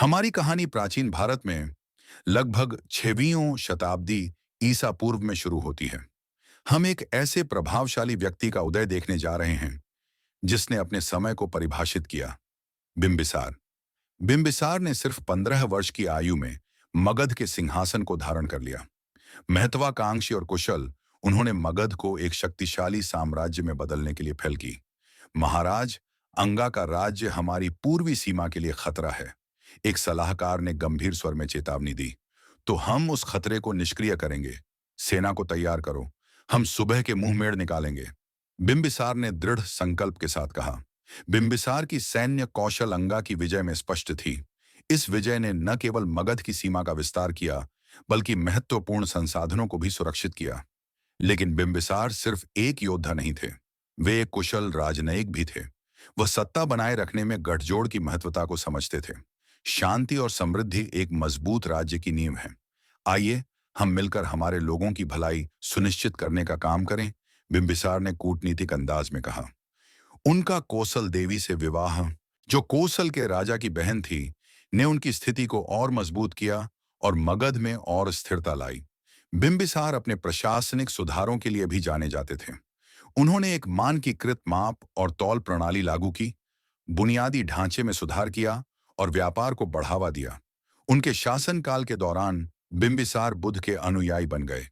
हमारी कहानी प्राचीन भारत में लगभग 6वीं शताब्दी ईसा पूर्व में शुरू होती है। हम एक ऐसे प्रभावशाली व्यक्ति का उदय देखने जा रहे हैं जिसने अपने समय को परिभाषित किया। बिंबिसार। बिंबिसार ने सिर्फ 15 वर्ष की आयु में मगध के सिंहासन को धारण कर लिया। महत्वाकांक्षी और कुशल, उन्होंने मगध को एक शक्तिशाली साम्राज्य में बदलने के लिए पहल की। महाराज, अंगा का राज्य हमारी पूर्वी सीमा के लिए खतरा है। एक सलाहकार ने गंभीर स्वर में चेतावनी दी। तो हम उस खतरे को निष्क्रिय करेंगे। सेना को तैयार करो, हम सुबह के मुंहमेड़ निकालेंगे। बिंबिसार ने दृढ़ संकल्प के साथ कहा। बिंबिसार की सैन्य कौशल अंगा की विजय में स्पष्ट थी। इस विजय ने न केवल मगध की सीमा का विस्तार किया, बल्कि महत्वपूर्ण संसाधनों को भी सुरक्षित किया। लेकिन बिंबिसार सिर्फ एक योद्धा नहीं थे, वे एक कुशल राजनयिक भी थे। वह सत्ता बनाए रखने में गठजोड़ की महत्वता को समझते थे। शांति और समृद्धि एक मजबूत राज्य की नींव है। आइए हम मिलकर हमारे लोगों की भलाई सुनिश्चित करने का काम करें, बिंबिसार ने कूटनीतिक अंदाज में कहा। उनका कौशल देवी से विवाह, जो कौशल के राजा की बहन थी, ने उनकी स्थिति को और मजबूत किया और मगध में और स्थिरता लाई। बिंबिसार अपने प्रशासनिक सुधारों के लिए भी जाने जाते थे। उन्होंने एक मानकीकृत माप और तौल प्रणाली लागू की, बुनियादी ढांचे में सुधार किया और व्यापार को बढ़ावा दिया। उनके शासनकाल के दौरान बिंबिसार बुद्ध के अनुयायी बन गए।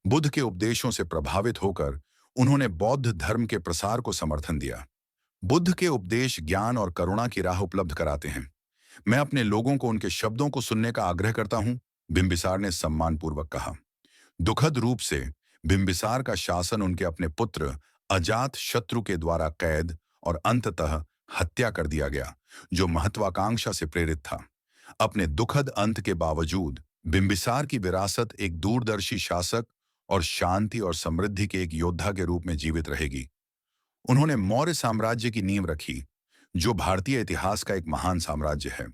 बुद्ध के उपदेशों से प्रभावित होकर उन्होंने बौद्ध धर्म के प्रसार को समर्थन दिया। बुद्ध के उपदेश ज्ञान और करुणा की राह उपलब्ध कराते हैं। मैं अपने लोगों को उनके शब्दों को सुनने का आग्रह करता हूं, बिंबिसार ने सम्मानपूर्वक कहा। दुखद रूप से बिंबिसार का शासन उनके अपने पुत्र अजात शत्रु के द्वारा कैद और अंततः हत्या कर दिया गया, जो महत्वाकांक्षा से प्रेरित था। अपने दुखद अंत के बावजूद बिंबिसार की विरासत एक दूरदर्शी शासक और शांति और समृद्धि के एक योद्धा के रूप में जीवित रहेगी। उन्होंने मौर्य साम्राज्य की नींव रखी, जो भारतीय इतिहास का एक महान साम्राज्य है।